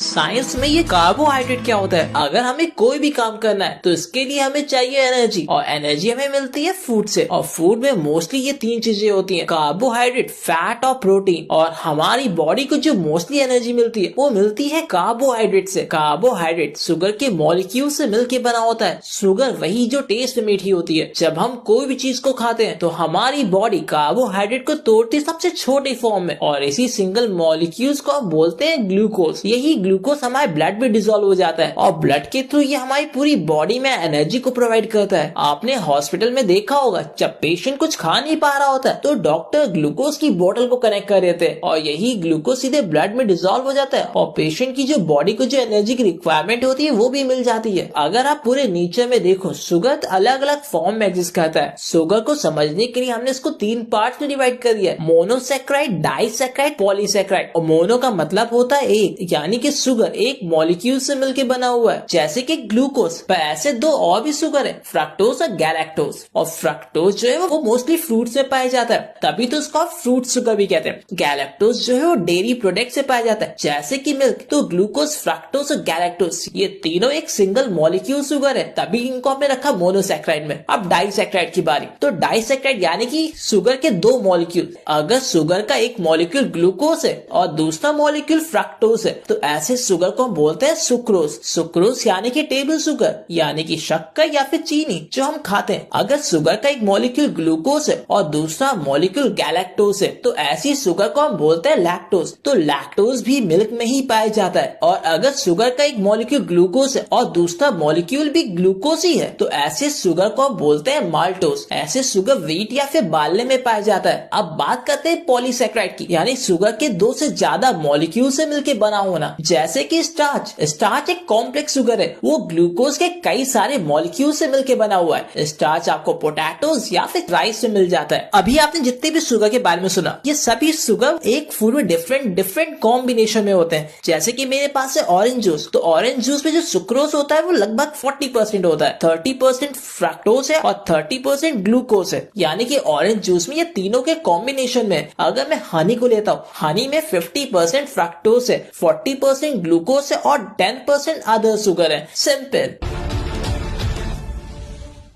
Science में ये carbohydrate क्या होता है? अगर हमें कोई भी काम करना है तो इसके लिए हमें चाहिए एनर्जी, और एनर्जी हमें मिलती है फूड से। और फूड में मोस्टली ये तीन चीजें होती हैं, कार्बोहाइड्रेट, फैट और प्रोटीन। और हमारी बॉडी को जो मोस्टली एनर्जी मिलती है वो मिलती है कार्बोहाइड्रेट से। कार्बोहाइड्रेट शुगर के मॉलिक्यूल से मिलके बना होता है। शुगर वही जो टेस्ट में मीठी होती है। जब हम कोई भी चीज को खाते हैं तो हमारी बॉडी कार्बोहाइड्रेट को तोड़ती है सबसे छोटे फॉर्म में, और इसी सिंगल मॉलिक्यूल्स को हम बोलते हैं ग्लूकोज। यही ग्लूकोज हमारे ब्लड में डिसॉल्व हो जाता है और ब्लड के थ्रू ये हमारी पूरी बॉडी में एनर्जी को प्रोवाइड करता है। आपने हॉस्पिटल में देखा होगा, जब पेशेंट कुछ खा नहीं पा रहा होता है तो डॉक्टर ग्लूकोज की बोतल को कनेक्ट कर देते हैं और यही ग्लूकोज सीधे ब्लड में डिसॉल्व हो जाता है और पेशेंट की जो बॉडी को जो एनर्जी की रिक्वायरमेंट होती है वो भी मिल जाती है। अगर आप पूरे नेचर में देखो, शुगर अलग अलग फॉर्म में एग्जिस्ट करता है। शुगर को समझने के लिए हमने इसको तीन पार्ट्स में डिवाइड कर दिया है, मोनोसैकेराइड, डाइसैकेराइड, पॉलीसैकेराइड। और मोनो का मतलब होता है एक, यानी कि शुगर एक मॉलिक्यूल से मिलकर बना हुआ है, जैसे कि ग्लूकोज। पर ऐसे दो और भी शुगर है, फ्रक्टोज और गैलेक्टोज। और फ्रक्टोज जो है वो मोस्टली फ्रूट्स में पाया जाता है, तभी तो उसको फ्रूट शुगर भी कहते हैं। गैलेक्टोज जो है वो डेयरी प्रोडक्ट से पाया जाता है, जैसे कि मिल्क। तो ग्लूकोज, फ्रक्टोज और गैलेक्टोज ये तीनों एक सिंगल मॉलिक्यूल शुगर है, तभी इनको हमने रखा मोनोसैकेराइड में। अब डाइसैकेराइड की बारी। तो डाइसैकेराइड यानी कि शुगर के दो मॉलिक्यूल। अगर शुगर का एक मॉलिक्यूल ग्लूकोज है और दूसरा मॉलिक्यूल फ्रक्टोज है तो ऐसे शुगर को हम बोलते हैं सुक्रोज। सुक्रोज यानी कि टेबल शुगर, यानी कि शक्कर या फिर चीनी जो हम खाते हैं। अगर शुगर का एक मॉलिक्यूल ग्लूकोज है और दूसरा मॉलिक्यूल गैलेक्टोज है तो ऐसी शुगर को हम बोलते हैं लैक्टोज। तो लैक्टोज भी मिल्क में ही पाया जाता है। और अगर शुगर का एक मॉलिक्यूल ग्लूकोज है और दूसरा मॉलिक्यूल भी ग्लूकोज ही है तो ऐसे शुगर को हम बोलते हैं माल्टोज। ऐसे शुगर व्हीट या फिर बार्ले में पाया जाता है। अब बात करते हैं पॉलीसैकेराइड की, यानी शुगर के दो से ज्यादा मॉलिक्यूल से मिलकर बना होना, जैसे कि स्टार्च। स्टार्च एक कॉम्प्लेक्स शुगर है, वो ग्लूकोज के कई सारे मॉलिक्यूल से मिलकर बना हुआ है। स्टार्च आपको पोटैटोज या फिर राइस से मिल जाता है। अभी आपने जितने भी शुगर के बारे में सुना, ये सभी शुगर एक फूड में डिफरेंट कॉम्बिनेशन में होते हैं। जैसे कि मेरे पास है ऑरेंज जूस, तो ऑरेंज जूस में जो सुक्रोज होता है वो लगभग 40% होता है, 30% फ्रक्टोज है और 30% ग्लूकोज है। यानी कि ऑरेंज जूस में ये तीनों के कॉम्बिनेशन में। अगर मैं हनी को लेता हूँ, हनी में 50% फ्रक्टोज है, 40% ग्लूकोज है और 10% अदर शुगर है। सिंपल।